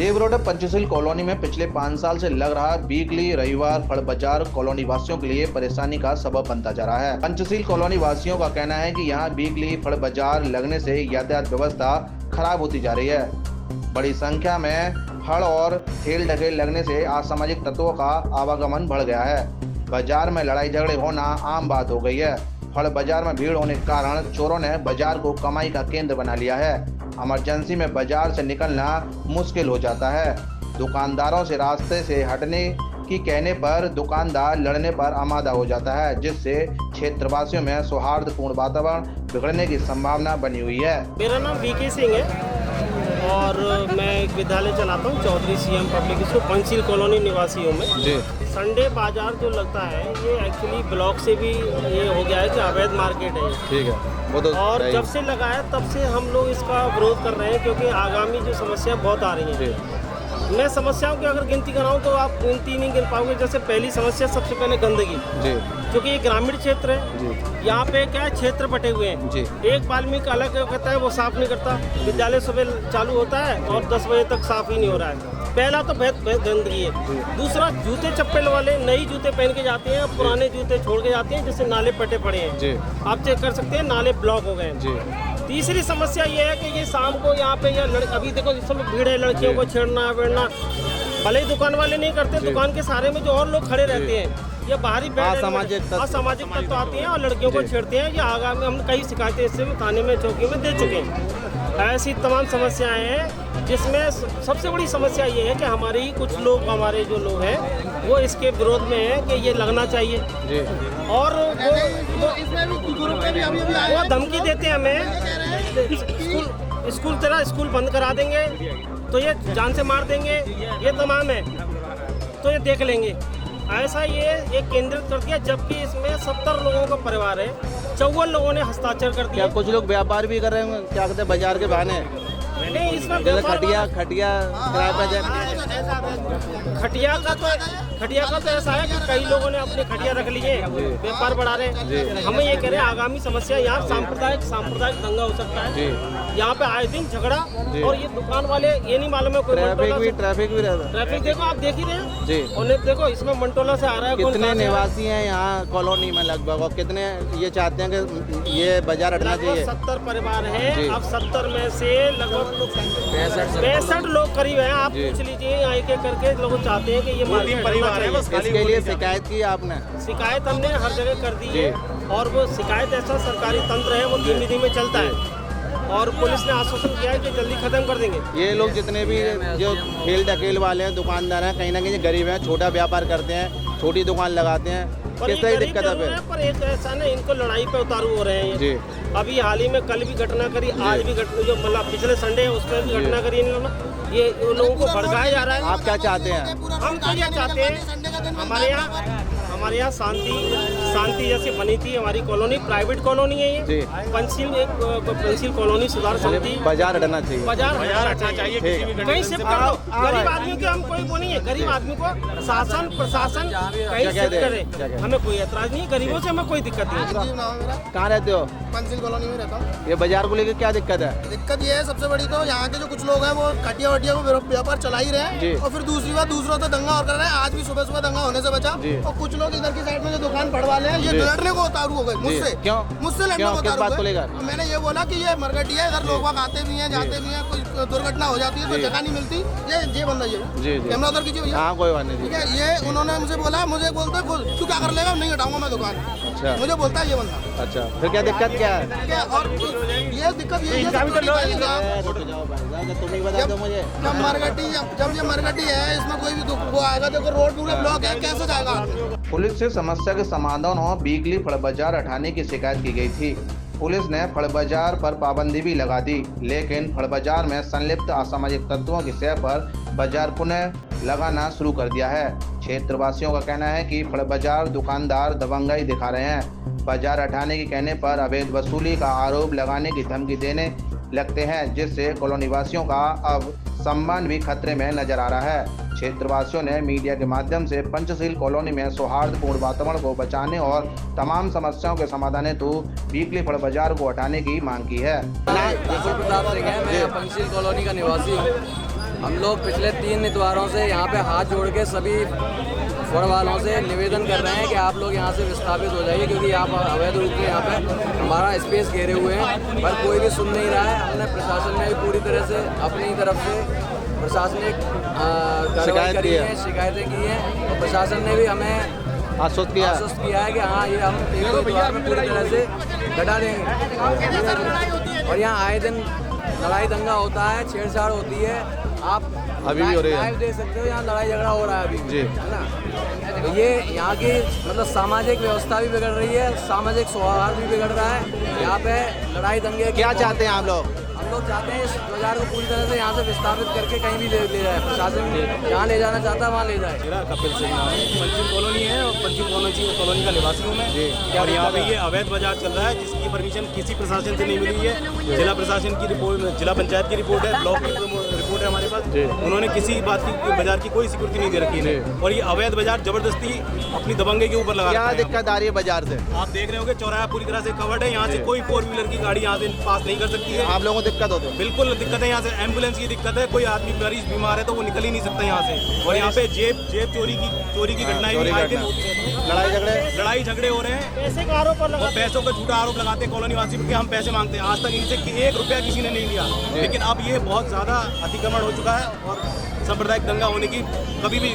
देव road Panchsheel colony में पिछले 5 साल से लग रहा वीकली रविवार फल बाजार कॉलोनी वासियों के लिए परेशानी का सबब बनता जा रहा है। पंचशील कॉलोनी वासियों का कहना है कि यहां वीकली फल बाजार लगने से यातायात व्यवस्था खराब होती जा रही है। बड़ी संख्या में फल और ठेल ढकेल लगने से असामाजिक तत्वों का आवागमन बढ़ गया है। बाजार में लड़ाई झगड़े होना आम बात हो गई है। फल बाजार में भीड़ होने के कारण चोरों ने बाजार को कमाई का केंद्र बना लिया है। इमरजेंसी में बाजार से निकलना मुश्किल हो जाता है। दुकानदारों से रास्ते से हटने की कहने पर दुकानदार लड़ने पर आमादा हो जाता है, जिससे क्षेत्रवासियों में सौहार्दपूर्ण वातावरण बिगड़ने की संभावना बनी हुई है। मेरा नाम वीके सिंह है और मैं एक विद्यालय चलाता हूँ, Chaudhary CM public school, Panchsheel colony निवासी हूँ मैं जी। संडे बाजार जो लगता है ये एक्चुअली ब्लॉक से भी ये हो गया है कि अवैध मार्केट है। ठीक है, वो तो और जब से लगा है तब से हम लोग इसका विरोध कर रहे हैं, क्योंकि आगामी जो समस्या बहुत आ रही है। मैं समस्याओं की अगर गिनती कराऊं तो आप गिनती नहीं गिन पाओगे। जैसे पहली समस्या सबसे पहले गंदगी जी, क्योंकि ये ग्रामीण क्षेत्र है। यहाँ पे क्या है, क्षेत्र बटे हुए हैं जी। एक वाल्मीकि अलग कहता है, वो साफ नहीं करता। विद्यालय सुबह चालू होता है और 10 बजे तक साफ ही नहीं हो रहा है। पहला तो बहुत गंदगी है। दूसरा, जूते चप्पल वाले नई जूते पहन के जाते हैं, पुराने जूते छोड़ के जाते हैं, जिससे नाले पटे पड़े हैं। आप चेक कर सकते हैं, नाले ब्लॉक हो गए हैं। तीसरी समस्या ये है कि ये शाम को यहाँ पे अभी देखो इस समय भीड़ है, लड़कियों को छेड़ना वेड़ना भले ही दुकान वाले नहीं करते, दुकान के सारे में जो और लोग खड़े रहते हैं ये बाहरी असामाजिक तत्व आते हैं और लड़कियों को छेड़ते हैं। ये आगामी हम कई शिकायतें इससे थाने में चौकी में दे चुके हैं। ऐसी तमाम समस्याएं हैं, जिसमें सबसे बड़ी समस्या ये है कि हमारे ही कुछ लोग, हमारे जो लोग हैं वो इसके विरोध में है कि ये लगना चाहिए जी। और वो धमकी देते हैं हमें, स्कूल तेरा स्कूल बंद करा देंगे, तो ये जान से मार देंगे, ये तमाम है, तो ये देख लेंगे। ऐसा ये केंद्रित कर दिया, जबकि इसमें 70 लोगों का परिवार है, 54 लोगों ने हस्ताक्षर कर दिया। कुछ लोग व्यापार भी कर रहे हैं, क्या कहते हैं, बाजार के बहाने नहीं, इसमें खटिया किराए पर खटिया का तो ऐसा है कि कई लोगों ने अपने खटिया रख लिए, व्यापार बढ़ा रहे हैं। हमें ये कह रहे हैं आगामी समस्या यहाँ सांप्रदायिक दंगा हो सकता है। यहाँ पे आए दिन झगड़ा, और ये दुकान वाले ये नहीं मालूम है कोई ट्रैफिक भी रहता है। ट्रैफिक देखो, आप देख ही रहे हैं जी। और देखो इसमें मंटोला से आ रहा है। कितने निवासी हैं यहाँ कॉलोनी में लगभग, और कितने ये चाहते हैं कि ये बाजार हटना चाहिए? 70 परिवार है। अब 70 में से लगभग 65 लोग करीब हैं। आप पूछ लीजिए, एक एक करके लोग चाहते हैं कि ये मार्केट परिवार है। इसके लिए शिकायत की आपने? शिकायत हमने हर जगह कर दी है, और वो शिकायत ऐसा सरकारी तंत्र है, वो धीमे धीमे चलता है, और पुलिस ने आश्वासन किया है कि जल्दी खत्म कर देंगे। ये लोग जितने भी जो ठेल ढकेल वाले हैं, दुकानदार हैं, कहीं ना कहीं गरीब हैं, छोटा व्यापार करते हैं, छोटी दुकान लगाते हैं, किस तरह की दिक्कत है? पर एक ऐसा ना, इनको लड़ाई पे उतारू हो रहे हैं जी। अभी हाल ही में कल भी घटना करी, आज भी घटना, जो मतलब पिछले संडे है उसमें भी घटना करी इन लोगों ने। ये उन लोगों को भड़काया जा रहा है। आप क्या चाहते हैं? हम तो ये चाहते हैं, हमारे यहाँ शांति जैसी बनी थी हमारी कॉलोनी, प्राइवेट कॉलोनी है ये, पंचशील कॉलोनी सुधार समिति। बाजार हटना चाहिए, बाजार हटना चाहिए, कहीं शिफ्ट कर दो। गरीब आदमी के हम कोई वो नहीं है, गरीब आदमी को प्रशासन कहीं शिफ्ट करे, हमें कोई एतराज नहीं, गरीबों से हमें कोई दिक्कत नहीं। कहाँ रहते हो? पंचशील कॉलोनी में रहता हूँ। ये बाजार को लेकर क्या दिक्कत है? दिक्कत ये है, सबसे बड़ी तो यहाँ के जो कुछ लोग हैं वो खटिया वटिया को व्यापार चला ही रहे हैं, और फिर दूसरी बात दूसरों तो दंगा और कर रहे हैं। आज भी सुबह सुबह दंगा होने से बचा, और कुछ लोग इधर की साइड में जो दुकान पड़ वाले हैं, ये लड़ने को उतारू हो गए मुझसे। क्यों? मुझसे लड़ने को उतारू हो गए। मैंने ये बोला कि ये मरघटी है, इधर लोग आते भी हैं जाते भी हैं, कोई दुर्घटना हो जाती है तो जगह नहीं मिलती। ये बंदा ये कैमरा उधर कीजिए भैया। कोई बात नहीं, ठीक है। ये उन्होंने मुझे बोला, मुझे बोलते तू क्या कर लेगा, नहीं हटाऊंगा मैं दुकान। अच्छा, मुझे बोलता है ये बंदा। अच्छा, फिर क्या दिक्कत क्या है? और ये दिक्कत ये तुम ही बता दो मुझे। जब ये मरघटी है, इसमें कोई भी वो आएगा, देखो रोड पूरे ब्लॉक है, कैसे जाएगा? पुलिस से समस्या के समाधान और वीकली फल बाजार हटाने की शिकायत की गई थी। पुलिस ने फल बाजार पर पाबंदी भी लगा दी, लेकिन फल बाजार में संलिप्त असामाजिक तत्वों की शय पर बाजार पुनः लगाना शुरू कर दिया है। क्षेत्रवासियों का कहना है कि फल बाजार दुकानदार दबंगाई दिखा रहे हैं। बाजार हटाने के कहने पर अवैध वसूली का आरोप लगाने की धमकी देने लगते हैं, जिससे कॉलोनी वासियों का अब सम्मान भी खतरे में नजर आ रहा है। क्षेत्रवासियों ने मीडिया के माध्यम से पंचशील कॉलोनी में सौहार्दपूर्ण वातावरण को बचाने और तमाम समस्याओं के समाधान हेतु वीकली फल बाजार को हटाने की मांग की है। प्रताप सिंह है, मैं पंचशील कॉलोनी का निवासी हूँ। हम लोग पिछले 3 इतवारों से यहाँ पे हाथ जोड़ के सभी फड़ वालों से निवेदन कर रहे हैं कि आप लोग यहाँ से विस्थापित हो जाइए, क्योंकि आप अवैध रूप से यहाँ पे हमारा स्पेस घेरे हुए हैं, पर कोई भी सुन नहीं रहा है। हमने प्रशासन में भी पूरी तरह से अपनी तरफ से प्रशासनिक कार्रवाई करी है, शिकायतें की हैं, और प्रशासन ने भी हमें आश्वस्त किया है कि हाँ, ये हम 1-2 इतवार में पूरी तरह से घटा देंगे। और यहाँ आए दिन लड़ाई दंगा होता है, छेड़छाड़ होती है, आप अभी भी हो रही है, लाइव देख सकते हो, यहाँ लड़ाई झगड़ा हो रहा है अभी भी, है ना। तो ये यहाँ की मतलब सामाजिक व्यवस्था भी बिगड़ रही है, सामाजिक सौहार्द भी बिगड़ रहा है। यहाँ पे लड़ाई दंगे क्या चाहते हैं आप लोग? हम लोग चाहते हैं इस बाजार को पूरी तरह से यहाँ से विस्थापित करके कहीं भी ले जाए, प्रशासन जहाँ ले जाना चाहता है वहाँ ले जाए। मेरा कपिल सिंह नाम है, पंचिम कॉलोनी है और पंचिम कॉलोनी का निवासी हूँ मैं। और यहाँ पे ये अवैध बाजार चल रहा है, जिसकी परमिशन किसी प्रशासन से नहीं मिली है। जिला प्रशासन की रिपोर्ट, जिला पंचायत की रिपोर्ट है, ब्लॉक की रिपोर्ट है हमारे पास। उन्होंने किसी बात की बाजार की कोई सिक्योरिटी नहीं दे रखी है, और ये अवैध बाजार जबरदस्ती अपनी दबंगे के ऊपर लगा। क्या दिक्कत आ रही है बाजार से? आप देख रहे होंगे चौराहा पूरी तरह से कवर्ड है, यहाँ से कोई 4 व्हीलर की गाड़ी यहाँ से पास नहीं कर सकती है। आप लोगों को दिक्कत होती है? बिल्कुल दिक्कत है, यहाँ से एम्बुलेंस की दिक्कत है, कोई आदमी मरीज बीमार है तो वो निकल ही नहीं सकता यहाँ से। और यहाँ पे जेब चोरी की घटनाएं भी आए दिन होती है, लड़ाई झगड़े हो रहे हैं, पैसे का आरोप और पैसों का झूठा आरोप लगाते हैं कॉलोनी वासी कि हम पैसे मांगते हैं। आज तक इनसे 1 रुपया किसी ने नहीं लिया, लेकिन अब ये बहुत ज़्यादा अतिक्रमण हो चुका है और सांप्रदायिक दंगा होने की कभी भी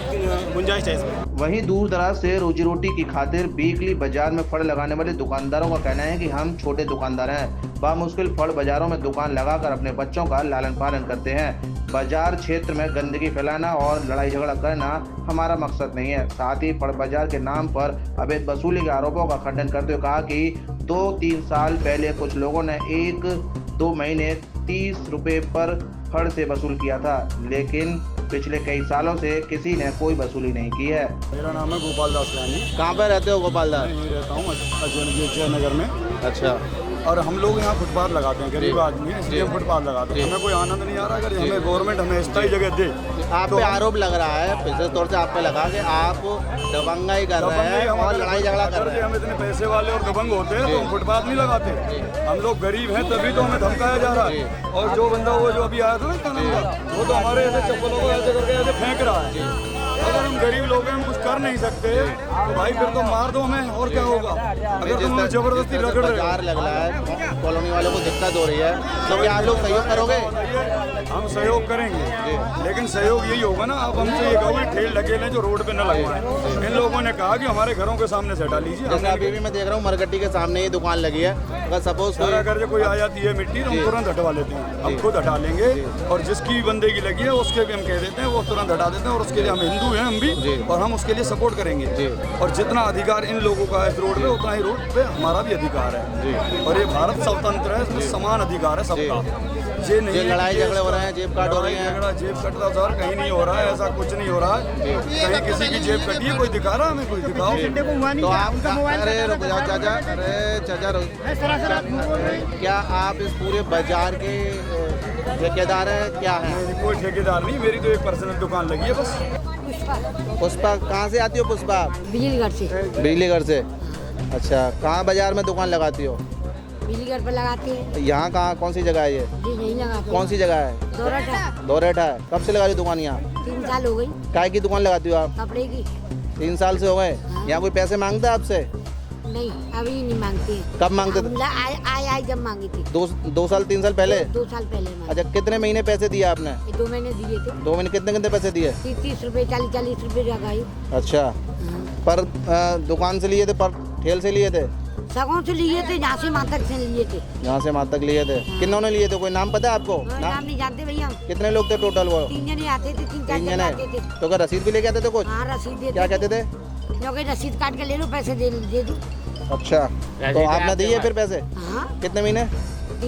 गुंजाइश है इसमें। वहीं दूर दराज से रोजी रोटी की खातिर वीकली बाजार में फड़ लगाने वाले दुकानदारों का कहना है कि हम छोटे दुकानदार हैं, बामुश्किल फड़ बाजारों में दुकान लगाकर अपने बच्चों का लालन पालन करते हैं। बाजार क्षेत्र में गंदगी फैलाना और लड़ाई झगड़ा करना हमारा मकसद नहीं है। साथ ही फड़ बाजार के नाम पर अवैध वसूली के आरोपों का खंडन करते हुए कहा कि 2-3 साल पहले कुछ लोगों ने 1-2 महीने 30 रुपये पर फड़ से वसूल किया था, लेकिन पिछले कई सालों से किसी ने कोई वसूली नहीं की है। मेरा नाम है गोपाल दास रानी। कहाँ पर रहते हो गोपाल दास? मैं रहता हूँ अजय नगर में। अच्छा। और हम लोग यहाँ फुटपाथ लगाते हैं, गरीब आदमी है, इसलिए हम फुटपाथ लगाते हैं। हमें कोई आनंद नहीं आ रहा, अगर हमें गवर्नमेंट हमें स्थायी जगह दे। आप पे आरोप लग रहा है, विशेष तौर से आप पे लगा कि आप दबंगाई कर रहे हैं और लड़ाई झगड़ा कर रहे हैं। हम इतने पैसे वाले और दबंग होते हैं तो हम फुटपाथ नहीं लगाते। हम लोग गरीब हैं तभी तो हमें धमकाया जा रहा है। और जो बंदा वो जो अभी आया था ना कानून का, वो तो हमारे ऐसे चप्पलों को ऐसे करके ऐसे फेंक रहा है। अगर हम गरीब लोग हैं, हम कुछ कर नहीं सकते तो भाई फिर तो मार दो हमें, और क्या होगा। अगर तुम जबरदस्ती रगड़ रहे बाजार लग रहा है, कॉलोनी वालों को दिक्कत हो रही है, तो क्या आप लोग सहयोग करोगे? हम सहयोग करेंगे, लेकिन सहयोग यही होगा ना, आप हमसे ये कहो ठेल ढके लें जो रोड पे न लगवाएं। इन लोगों ने कहा कि हमारे घरों के सामने से हटा लीजिए। जैसे अभी भी मैं देख रहा हूँ मरकट्टी के सामने ही दुकान लगी है, अगर सपोज अगर कोई आ जाती है मिट्टी तो हम तुरंत हटवा लेते हैं, हम खुद हटा लेंगे। और जिसकी बंदे की लगी है उसके भी हम कह देते हैं, वो तुरंत हटा देते हैं। और उसके लिए हम हिंदू हैं हम भी, और हम उसके लिए सपोर्ट करेंगे। और जितना अधिकार इन लोगों का है इस रोड पे, उतना ही रोड पे हमारा भी अधिकार है। और ये भारत स्वतंत्र है, इसमें समान अधिकार है सबका। ये नहीं लड़ाई झगड़े हो रहे हैं, जेब काट हो रही है। जेब कटता सर कहीं नहीं हो रहा है, ऐसा कुछ नहीं हो रहा है। कहीं किसी की जेब कटी है, कोई दिखा रहा है हमें, कोई दिखाओ। तो आप अरे रुक जाओ चाचा, अरे चाचा क्या आप इस पूरे बाजार के ठेकेदार हैं? क्या है? कोई ठेकेदार नहीं, मेरी तो एक पर्सनल दुकान लगी है बस। पुष्पा कहाँ से आती हो पुष्पा? बिजली घर से। बिजली घर से। अच्छा, कहाँ बाजार में दुकान लगाती हो? बिजली घर पर लगाते हैं। यहाँ कहाँ, कौन सी जगह है ये? जी नहीं लगाते। कौन सी जगह है? दौरठ है। कब से लगा रही दुकान यहाँ? 3 साल हो गई। काय की दुकान लगाती हो आप? कपड़े की। 3 साल से हो गए। यहाँ कोई पैसे मांगता है आपसे? नहीं, अभी नहीं मांगते। कब मांगते थे? आई जब मांगी थी। 2 साल 3 साल पहले? 2 साल पहले मांगी। अच्छा, कितने महीने पैसे दिए आपने? 2 महीने दिए थे। 2 महीने कितने कितने पैसे दिए? 30 रुपए, 40 रुपए लगाई। अच्छा, पर दुकान से लिए थे, पर ठेल से लिए थे? सगों से लिए थे, यहाँ से मातक से लिए थे। यहाँ से मातक लिए थे। किन्होंने लिए थे, कोई नाम पता है आपको? नाम नहीं जानते भैया। कितने लोग थे टोटल? वो 3 जने आते थे, 3-4 3 जने आते थे। तो क्या रसीद भी लेके आते थे कुछ? हाँ, रसीद देते। क्या कहते थे? क्योंकि रसीद काट के ले लो, पैसे दे दो। अच्छा, तो आपने दिए फिर पैसे? हाँ, कितने महीने?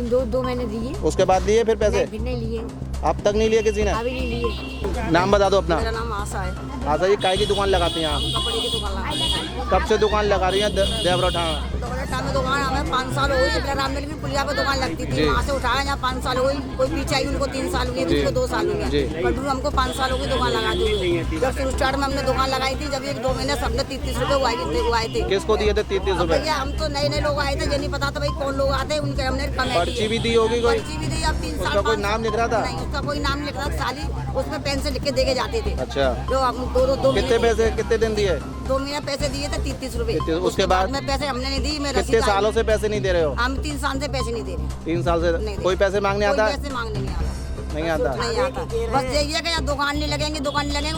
2 महीने दिए। उसके बाद दिए फिर पैसे? फिर नहीं लिए, अब तक नहीं लिए किसी ने? अभी नहीं लिए। नाम बता दो अपना। मेरा नाम आशा है। आशा जी, काय की दुकान लगाती हैं आप? कपड़े की दुकान लगाते हैं। कब से दुकान लगा रही हैं देवरा ठाणा? डोबलेटा में दुकान हमें 5 साल हो गए। रामदल की पुलिया पे दुकान लगती थी, वहाँ से उठाया यहाँ 5 साल हो गई। कोई पीछे आई उनको 3 साल हुए, उसको 2 साल हुए। पर हमको 5 साल हो गई दुकान लगाते हुए। जब शुरू स्टार्ट में हमने दुकान लगाई थी, जब 1-2 महीने सबने 30 रुपए उगाए थे। किसको दिए थे 30 रुपए? भैया हम तो नए लोग आए थे, जो नहीं पता था भाई कौन लोग आते, उनके हमने पर्ची भी दी होगी कोई? पर्ची भी दी। अब 3 साल उसका कोई नाम लिख रहा था? नहीं, उसका कोई नाम लिख रहा था, साली उसमें पेन से लिख के देके जाते थे। अच्छा, जो हम 2 कितने पैसे कितने दिन दिए? 2 महीने पैसे दिए थे 30 रुपए। उसके बाद में पैसे हमने नहीं दी। कितने सालों से पैसे नहीं दे रहे हो? हम 3 साल से पैसे नहीं दे रहे। 3 साल से नहीं, कोई पैसे मांगने आता? पैसे मांगने नहीं आता। नहीं आता? नहीं आता। बस यही है कि यहाँ दुकान नहीं लगेंगे,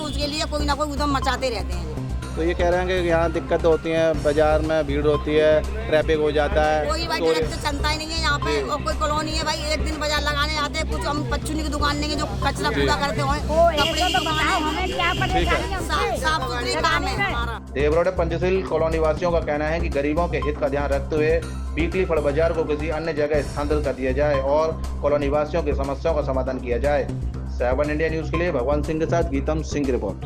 उसके लिए कोई ना कोई उधम मचाते रहते हैं। तो ये कह रहे हैं कि यहाँ दिक्कत होती है, बाजार में भीड़ होती है, ट्रैफिक हो जाता है। कोई भाई डायरेक्ट तो चलता ही नहीं है यहाँ पे, और कोई कॉलोनी है भाई, एक दिन बाजार लगाने आते हैं। कुछ हम पच्चूनी की दुकान नहीं है जो कचरा कूड़ा करते हो, कपड़े की दुकान है, साफ सुथरी काम है हमारा। देवरोड पंचशील कॉलोनी वासियों का कहना है कि गरीबों के हित का ध्यान रखते हुए वीकली फल बाजार को किसी अन्य जगह स्थानांतरित कर दिया जाए और कॉलोनी वासियों की समस्याओं का समाधान किया जाए। 7 इंडिया न्यूज के लिए भगवान सिंह के साथ गीतम सिंह की रिपोर्ट।